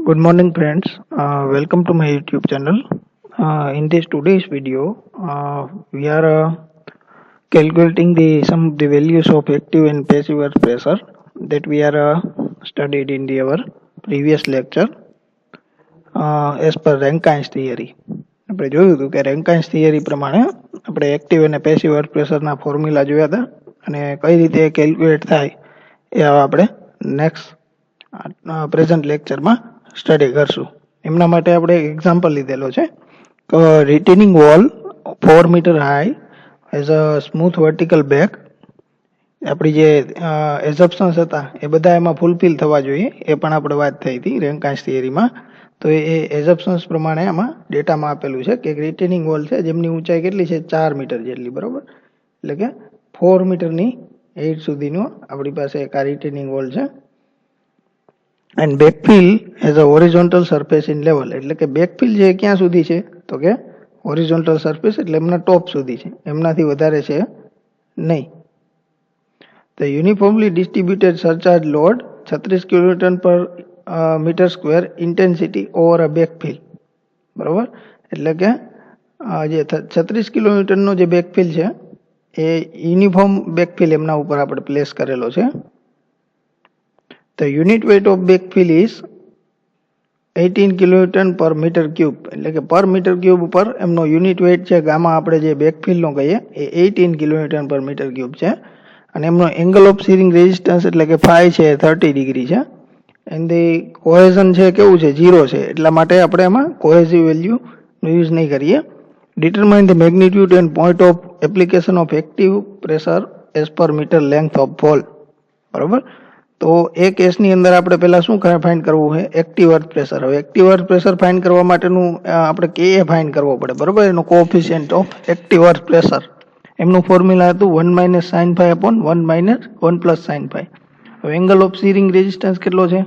Good morning, friends. Welcome to my YouTube channel. In this today's video, we are calculating some of the values of active and passive earth pressure that we are studied in our previous lecture as per Rankine's theory. આપણે જોયું હતું કે રેન્કાઇન્સ theory પ્રમાણે આપણે active અને passive અર્થ પ્રેશરના formula જોયા હતા અને કઈ રીતે કેલ્ક્યુલેટ થાય એ આપણે નેક્સ્ટ પ્રેઝન્ટ લેક્ચરમાં સ્ટડી કરશું. એમના માટે આપણે એક એક્ઝામ્પલ લીધેલો છે કે retaining wall 4 meter high as a smooth vertical back. આપણી જે એઝપ્શન્સ હતા એ બધા એમાં ફૂલફિલ થવા જોઈએ, એ પણ આપણે વાત થઈ હતી રેન્કાઇન્સ થિયરીમાં. તો એ એઝપ્શન્સ પ્રમાણે આમાં ડેટામાં આપેલું છે કે રિટેનિંગ વોલ છે જેમની ઊંચાઈ કેટલી છે 4 મીટર જેટલી, બરાબર. એટલે કે 4 મીટરની 8 સુધીનો આપણી પાસે એક આ રિટેનિંગ વોલ છે. And backfill as a horizontal surface in level, એટલે કે બેકફિલ છે ક્યાં સુધી છે તો કે હોરિઝોન્ટલ સરફેસ એટલે એમના ટોપ સુધી છે, એમનાથી વધારે છે નહીં. The uniformly distributed surcharge load 36 kilonewton per metre square intensity over a backfill, બરાબર. એટલે કે જે 36 કિલોન્યુટનનો જે બેકફિલ છે એ યુનિફોર્મ બેકફિલ એમના ઉપર આપણે પ્લેસ કરેલો છે. The unit weight of backfill is 18 kilonewton per meter cube, એટલે કે પર મીટર ક્યુબ ઉપર એમનો યુનિટ વેઇટ છે ગામા આપણે જે બેકફિલનો કહીએ એ 18 કિલોન્યુટન પર મીટર ક્યુબ છે. અને એમનો એંગલ ઓફ શીરિંગ રેઝિસ્ટન્સ એટલે કે ફાઈ છે 30 ડિગ્રી છે. એની કોહેઝન છે કેવું છે 0 છે, એટલા માટે આપણે એમાં કોહેઝિવ વેલ્યુનો યુઝ નહીં કરીએ. Determine the magnitude and point of application of active pressure as per meter length of fall, બરાબર. તો એ કેસની અંદર આપણે પહેલાં શું ફાઇન્ડ કરવું છે એક્ટિવ અર્થ પ્રેશર. હવે એક્ટિવ અર્થ પ્રેશર ફાઇન્ડ કરવા માટેનું આપણે કે ફાઇન્ડ કરવો પડે, બરાબર. એનો coefficient of active earth pressure એમનું ફોર્મ્યુલા હતું 1 - sin phi upon 1 - 1 + sin phi. હવે એંગલ ઓફ શીરિંગ રેઝિસ્ટન્સ કેટલો છે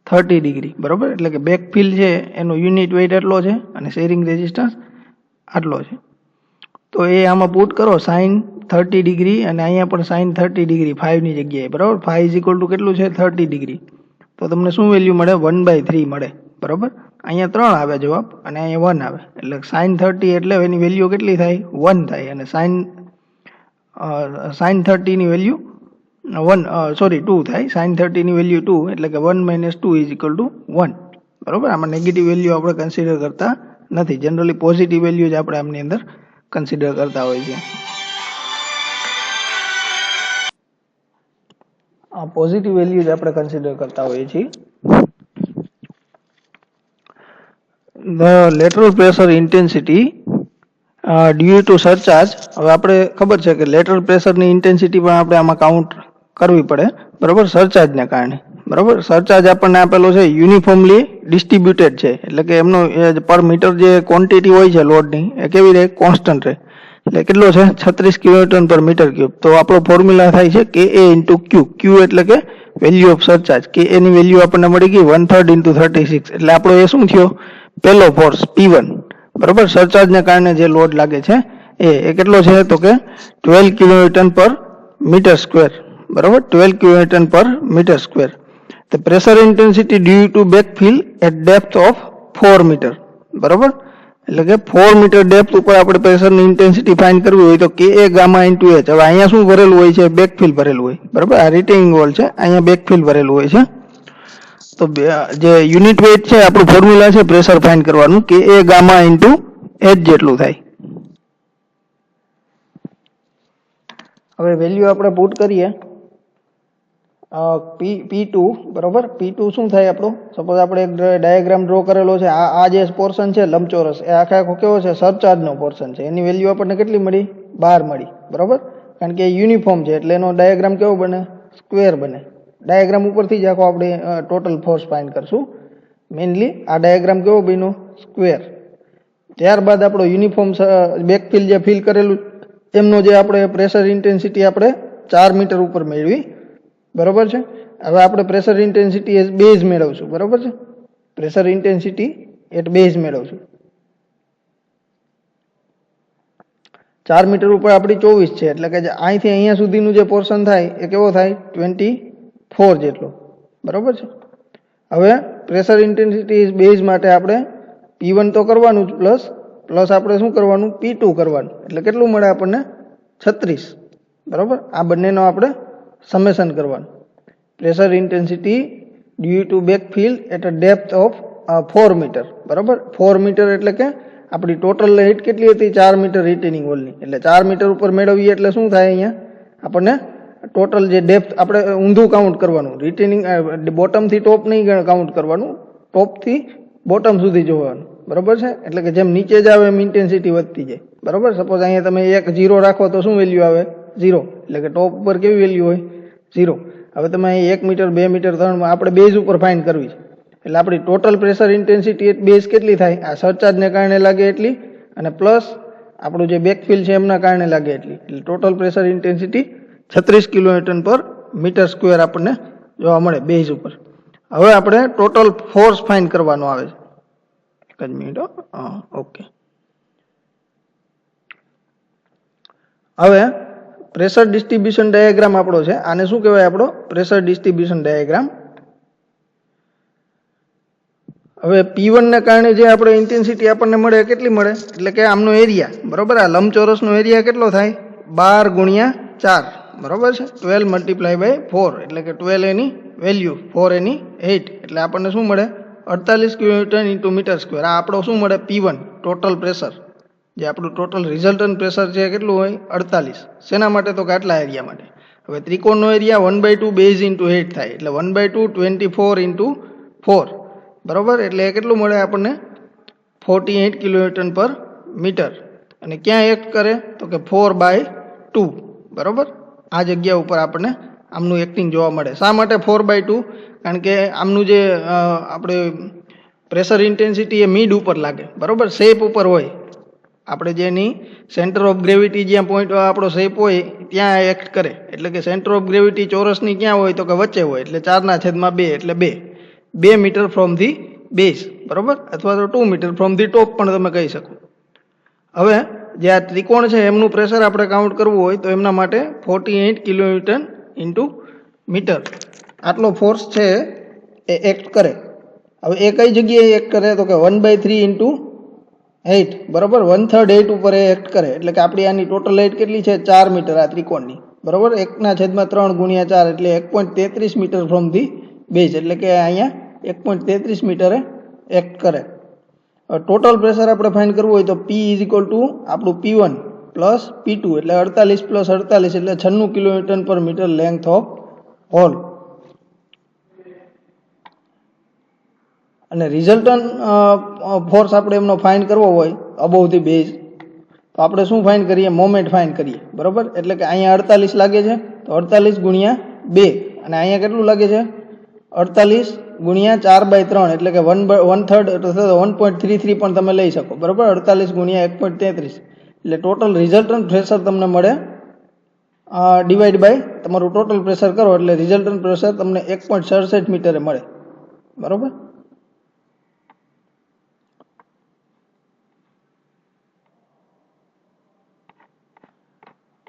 30 ડિગ્રી, બરાબર. એટલે કે બેકફિલ છે એનો યુનિટ વેઇટ એટલો છે અને શેરિંગ રેઝિસ્ટન્સ આટલો છે. તો એ આમાં પુટ કરો સાઇન 30 ડિગ્રી અને અહીંયા પણ સાઇન 30 ડિગ્રી 5ની જગ્યાએ, બરાબર. ફાઈ ઇઝ ઇક્વલ ટુ કેટલું છે 30 ડિગ્રી. તો તમને શું વેલ્યુ મળે 1/3 મળે, બરાબર. અહીંયા 3 આવે જવાબ અને અહીંયા 1 આવે, એટલે સાઇન 30 એટલે એની વેલ્યુ કેટલી થાય 1 થાય. અને સાઇન 30ની વેલ્યુ 2 થાય. સાઇન 30ની વેલ્યુ 2 એટલે કે 1 - 2 ઇઝ ઇક્વલ ટુ 1, બરાબર. આમાં નેગેટિવ વેલ્યુ આપણે કન્સિડર કરતા નથી, જનરલી પોઝિટિવ વેલ્યુ જ આપણે આમની અંદર કન્સિડર કરતા હોય છે. પોઝિટિવ વેલ્યુ જ આપણે કન્સિડર કરતા હોઈએ છીએ. The lateral pressure intensity due to surcharge. હવે આપણે ખબર છે કે લેટરલ પ્રેશરની ઇન્ટેન્સિટી પણ આપણે આમાં કાઉન્ટ કરવી પડે, બરાબર, સરચાર્જને કારણે, બરાબર. સરચાર્જ આપણને આપેલો છે યુનિફોર્મલી ડિસ્ટ્રીબ્યુટેડ છે, એટલે કે એમનો પર મીટર જે ક્વોન્ટિટી હોય છે લોડની એ કેવી રહે કોન્સ્ટન્ટ રહે. એટલે કેટલો છે 36 કિલોન્યુટન પર મીટર ક્યુબ. તો આપણો ફોર્મ્યુલા થાય છે કે એ ઇન્ટુ ક્યુ. ક્યુ એટલે કે વેલ્યુ ઓફ સરચાર્જ. કે એની વેલ્યુ આપણને મળી ગઈ 1/3 × 36. એટલે આપણો એ શું થયો પહેલો ફોર્સ P1, બરાબર. સરચાર્જને કારણે જે લોડ લાગે છે એ કેટલો છે તો કે 12 કિલોન્યુટન પર મીટર સ્ક્વેર, બરાબર. 12 kilonewton per meter square. The pressure intensity due to backfill at depth of 4 meter, બરાબર. એટલે કે 4 મીટર ડેપ્થ ઉપર આપણે પ્રેશરની ઇન્ટેન્સિટી ફાઇન્ડ કરવી હોય તો કે એ ગામા ઇન્ટુ એચ. હવે અહીંયા શું ભરેલું હોય છે બેકફિલ ભરેલું હોય, બરાબર. આ રિટેનિંગ વોલ છે, અહીંયા બેકફિલ ભરેલું હોય છે. તો જે યુનિટ વેઇટ છે આપણું ફોર્મ્યુલા છે પ્રેશર ફાઇન્ડ કરવાનું કે એ ગામા ઇન્ટુ એચ જેટલું થાય. હવે વેલ્યુ આપણે પુટ કરીએ P2, બરાબર. P2 શું થાય આપણું, સપોઝ આપણે એક ડાયાગ્રામ ડ્રો કરેલો છે. આ જે પોર્શન છે લંબચોરસ એ આખો કેવો છે સરચાર્જનો પોર્શન છે. એની વેલ્યુ આપણને કેટલી મળી 12 મળી, બરાબર. કારણ કે યુનિફોર્મ છે એટલે એનો ડાયાગ્રામ કેવો બને સ્ક્વેર બને. ડાયાગ્રામ ઉપરથી જ આખો આપણે ટોટલ ફોર્સ ફાઇન્ડ કરશું. મેઇનલી આ ડાયાગ્રામ કેવો બન્યો સ્ક્વેર. ત્યારબાદ આપણો યુનિફોર્મ બેકફિલ જે ફિલ કરેલું એમનો જે આપણે પ્રેશર ઇન્ટેન્સિટી આપણે 4 મીટર ઉપર મેળવી, બરાબર છે. હવે આપણે પ્રેશર ઇન્ટેન્સિટી એઝ બેઝ મેળવશું, બરાબર છે. પ્રેશર ઇન્ટેન્સિટી એટ બેઝ મેળવશું. 4 મીટર ઉપર આપણી 24 છે, એટલે કે અહીંથી અહીંયા સુધીનું જે પોર્શન થાય એ કેવો થાય 24 જેટલો, બરાબર છે. હવે પ્રેશર ઇન્ટેન્સિટી બેઝ માટે આપણે P1 તો કરવાનું જ પ્લસ આપણે શું કરવાનું P2 કરવાનું એટલે કેટલું મળે આપણને 36 બરાબર આ બંનેનો આપણે સમેશન કરવાનું pressure intensity due to backfill at a depth of 4 meter બરાબર 4 મીટર એટલે કે આપણી ટોટલ હાઈટ કેટલી હતી 4 મીટર રિટેનિંગ વોલની એટલે 4 મીટર ઉપર મેળવીએ એટલે શું થાય અહીંયા આપણને ટોટલ જે ડેપ્થ આપણે ઊંધું કાઉન્ટ કરવાનું રિટેનિંગ બોટમથી ટોપ નહીં કાઉન્ટ કરવાનું ટોપથી બોટમ સુધી જોવાનું બરાબર છે એટલે કે જેમ નીચે જ આવે એમ ઇન્ટેન્સિટી વધતી જાય બરાબર સપોઝ અહીંયા તમે 1 0 રાખો તો શું વેલ્યુ આવે 0 એટલે કે ટોપ ઉપર કેવી વેલ્યુ હોય 0 હવે તમે અહીં 1 મીટર 2 મીટર 3 આપણે બેઝ ઉપર ફાઇન્ડ કરવી છે એટલે આપણી ટોટલ પ્રેશર ઇન્ટેન્સિટી બેઝ કેટલી થાય આ સરચાર્જને કારણે લાગે એટલી અને પ્લસ આપણું જે બેકફિલ છે એમના કારણે લાગે એટલી એટલે total pressure intensity 36 kilonewton per meter square આપણને જોવા મળે બેઝ ઉપર હવે આપણે ટોટલ ફોર્સ ફાઇન્ડ કરવાનો આવે છે એક જ મિનિટ ઓકે હવે પ્રેશર ડિસ્ટ્રીબ્યુશન ડાયાગ્રામ આપણો છે આને શું કહેવાય આપણો પ્રેશર ડિસ્ટ્રીબ્યુશન ડાયાગ્રામ હવે P1 ને કારણે જે આપણે ઇન્ટેન્સિટી આપણને મળે કેટલી મળે એટલે કે આમનો એરિયા બરોબર આ લંબચોરસનો એરિયા કેટલો થાય 12 ગુણ્યા 4 બરોબર છે 12 મલ્ટીપ્લાય બાય 4 એટલે કે 12 એની વેલ્યુ 4 એની 8 એટલે આપણને શું મળે 48 કિલોન્યુટન ઇન્ટુ મીટર સ્ક્વેર આ આપણો શું મળે P1 ટોટલ પ્રેશર જે આપણું ટોટલ રિઝલ્ટન્ટ પ્રેશર છે કેટલું હોય 48 શેના માટે તો કે આટલા એરિયા માટે હવે ત્રિકોણનો એરિયા 1/2 બેઝ ઇન્ટુ 8 થાય એટલે 1/2 24 ઇન્ટુ 4 બરોબર એટલે કેટલું મળે આપણને 48 કિલોન્યુટન પર મીટર અને ક્યાં એક્ટ કરે તો કે 4/2 બરોબર આ જગ્યા ઉપર આપણને આમનું એક્ટિંગ જોવા મળે શા માટે 4/2 કારણ કે આમનું જે આપણે પ્રેશર ઇન્ટેન્સિટી એ મિડ ઉપર લાગે બરોબર શેપ ઉપર હોય આપણે જેની સેન્ટર ઓફ ગ્રેવિટી જ્યાં પોઈન્ટ આપણો શેપ હોય ત્યાં એક્ટ કરે એટલે કે સેન્ટર ઓફ ગ્રેવિટી ચોરસની ક્યાં હોય તો કે વચ્ચે હોય એટલે 4/2 એટલે 2 મીટર ફ્રોમ ધી બેઝ બરોબર અથવા તો 2 મીટર ફ્રોમ ધી ટોપ પણ તમે કહી શકો હવે જે આ ત્રિકોણ છે એમનું પ્રેશર આપણે કાઉન્ટ કરવું હોય તો એમના માટે 48 કિલોન્યુટન ઇન્ટુ મીટર આટલો ફોર્સ છે એ એક્ટ કરે હવે એ કઈ જગ્યાએ એક્ટ કરે તો કે 1/3 ઇન્ટુ 8 બરોબર 1/3 8 ઉપર એ એક્ટ કરે એટલે કે આપણી આની ટોટલ હાઈટ કેટલી છે 4 મીટર આ ત્રિકોણની બરોબર 1/3 ગુણ્યા 4 એટલે 1.33 મીટર ફ્રોમ ધી બેઝ એટલે કે અહીંયા 1.33 મીટરે એક્ટ કરે ટોટલ પ્રેશર આપણે ફાઇન્ડ કરવું હોય તો P ઇઝ ઇક્વલ ટુ આપણું P1 પ્લસ P2 એટલે 48 પ્લસ 48 એટલે 96 kilonewton per meter length of hall અને રિઝલ્ટન્ટ ફોર્સ આપણે એમનો ફાઇન્ડ કરવો હોય અબોવ ધી બેઝ તો આપણે શું ફાઇન્ડ કરીએ મોમેન્ટ ફાઇન્ડ કરીએ બરોબર એટલે કે અહીંયા 48 લાગે છે તો 48 ગુણ્યા 2 અને અહીંયા કેટલું લાગે છે 48 ગુણ્યા 4/3 એટલે કે 1/3 અથવા 1.33 પણ તમે લઈ શકો બરોબર 48 ગુણ્યા 1.33 એટલે ટોટલ રિઝલ્ટન્ટ પ્રેશર તમને મળે ડિવાઈડ બાય તમારું ટોટલ પ્રેશર કરો એટલે રિઝલ્ટન્ટ પ્રેશર તમને 1.67 મીટરે મળે બરોબર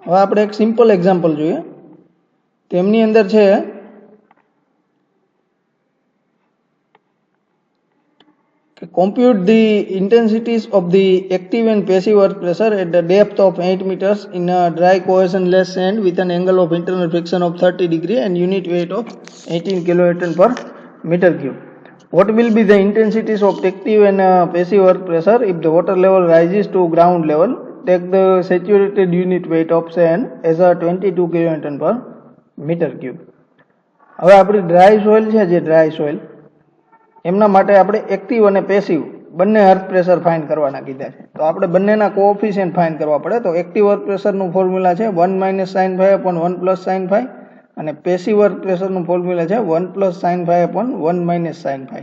હવે આપણે એક સિમ્પલ એક્ઝામ્પલ જોઈએ તેમની અંદર છે compute the intensities of the active and passive earth pressure at the depth of 8 meters in a dry cohesionless sand with an angle of internal friction of 30 degree and unit weight of 18 kilonewton per meter cube. What will be the intensities of active and passive earth pressure if the water level rises to ground level? Take the saturated unit weight of sand as a 22 kilonewton per meter cube. હવે આપણી dry soil છે જે dry soil એમના માટે આપણે active અને passive બંને અર્થ pressure find કરવાના કીધા છે તો આપણે બંનેના કોએફિશિયન્ટ ફાઇન્ડ કરવા પડે તો એક્ટિવ અર્થ પ્રેશરનું ફોર્મ્યુલા છે 1 - sin phi upon 1 + sin phi અને પેસિવ અર્થ પ્રેશરનું ફોર્મ્યુલા છે 1 + sin phi upon 1 - sin phi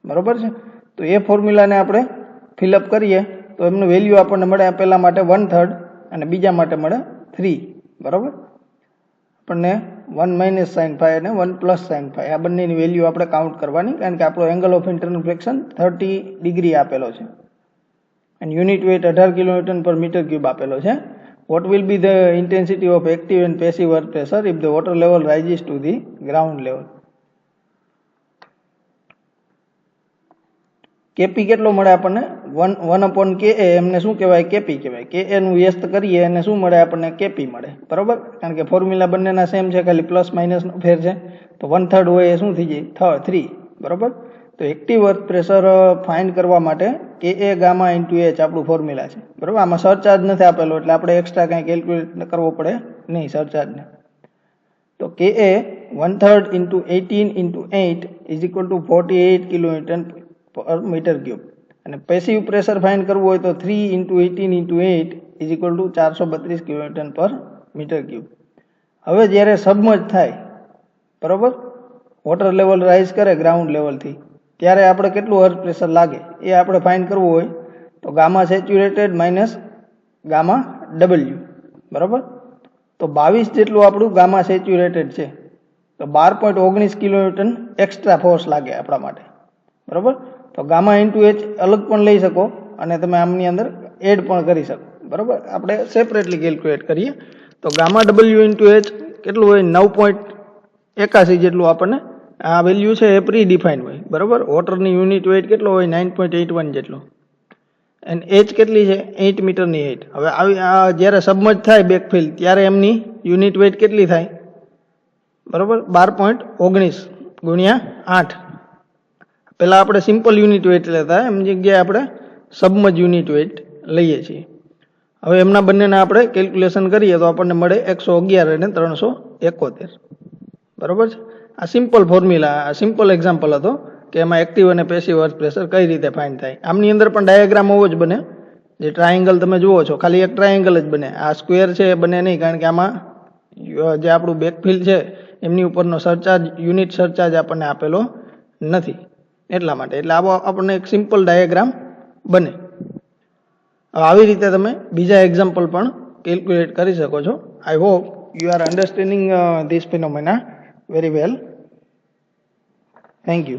બરોબર છે તો એ ફોર્મ્યુલાને આપણે ફિલઅપ કરીએ તો એમનું વેલ્યુ આપણને મળે પહેલા માટે 1/3 અને બીજા માટે મળે 3 બરોબર આપણને 1 - sin phi અને 1 + sin phi આ બંનેની વેલ્યુ આપણે કાઉન્ટ કરવાની કારણ કે આપણો angle of internal friction 30 degree આપેલો છે અને unit weight 18 kilonewton per metre cube આપેલો છે what will be the intensity of active and passive earth pressure if the water level rises to the ground level KP કેટલો મળે આપણને 1/Ka, એમને શું કહેવાય? કેપી કહેવાય. કે નું વ્યસ્ત કરીએ અને શું મળે આપણને? કેપી મળે. બરોબર, કારણ કે ફોર્મ્યુલા બંનેના સેમ છે, ખાલી પ્લસ માઇનસનો ફેર છે. તો 1/3 હોય એ શું થઈ જાય? 3. બરોબર, તો એક્ટિવ અર્થ પ્રેશર ફાઇન્ડ કરવા માટે Ka ગામા ઇન્ટુ H આપણું ફોર્મ્યુલા છે. બરોબર, આમાં સરચાર્જ નથી આપેલો એટલે આપણે એક્સ્ટ્રા કંઈ કેલ્ક્યુલેટ કરવો પડે નહીં સરચાર્જને. તો Ka 1/3 into 18 into 8 is equal to 48 kilonewton per meter cube. અને પેસિવ પ્રેશર ફાઇન્ડ કરવું હોય તો 3 into 18 into 8 is equal to 432 kilonewton per meter cube. હવે જ્યારે સબમર્જ થાય, બરોબર, વોટર લેવલ રાઇઝ કરે ગ્રાઉન્ડ લેવલથી, ત્યારે આપણે કેટલું અર્થ પ્રેશર લાગે એ આપણે ફાઇન્ડ કરવું હોય તો gamma saturated minus gamma W. બરોબર, તો 22 જેટલું આપણું ગામા સેચ્યુરેટેડ છે, તો 12.19 કિલોન્યુટન એક્સ્ટ્રા ફોર્સ લાગે આપણા માટે. બરોબર, તો ગામા ઇન્ટુ H અલગ પણ લઈ શકો અને તમે આમની અંદર એડ પણ કરી શકો. બરોબર, આપણે સેપરેટલી કેલ્ક્યુલેટ કરીએ તો ગામા ડબલ્યુ ઇન્ટુ H કેટલું હોય? 9.81 જેટલું આપણને આ વેલ્યુ છે એ પ્રી ડિફાઇન્ડ હોય. બરોબર, વોટરની યુનિટ વેઇટ કેટલો હોય? 9.81 જેટલો. અને H કેટલી છે? 8 મીટરની હાઇટ. હવે આવી જ્યારે સબમર્જ થાય બેકફિલ ત્યારે એમની યુનિટ વેઇટ કેટલી થાય? બરોબર, 12.19 ગુણ્યા 8. પહેલાં આપણે સિમ્પલ યુનિટ વેઇટ લેતા, એમ જગ્યાએ આપણે સબમર્જ યુનિટ વેઇટ લઈએ છીએ. હવે એમના બંનેના આપણે કેલ્ક્યુલેશન કરીએ તો આપણને મળે 111 અને 371. બરોબર છે, આ સિમ્પલ ફોર્મ્યુલા, આ સિમ્પલ એક્ઝામ્પલ હતો કે એમાં એક્ટિવ અને પેસિવ અર્થ પ્રેશર કઈ રીતે ફાઇન્ડ થાય. આમની અંદર પણ ડાયાગ્રામ હોવો જ બને. જે ટ્રાયેંગલ તમે જુઓ છો, ખાલી એક ટ્રાયેંગલ જ બને, આ સ્ક્વેર છે એ બને નહીં, કારણ કે આમાં જે આપણું બેકફિલ છે એમની ઉપરનો સરચાર્જ, યુનિટ સરચાર્જ આપણને આપેલો નથી, એટલા માટે. એટલે આવો આપણને એક સિમ્પલ ડાયાગ્રામ બને. આવી રીતે તમે બીજા એક્ઝામ્પલ પણ કેલ્ક્યુલેટ કરી શકો છો. I hope you are understanding this phenomena very well. Thank you.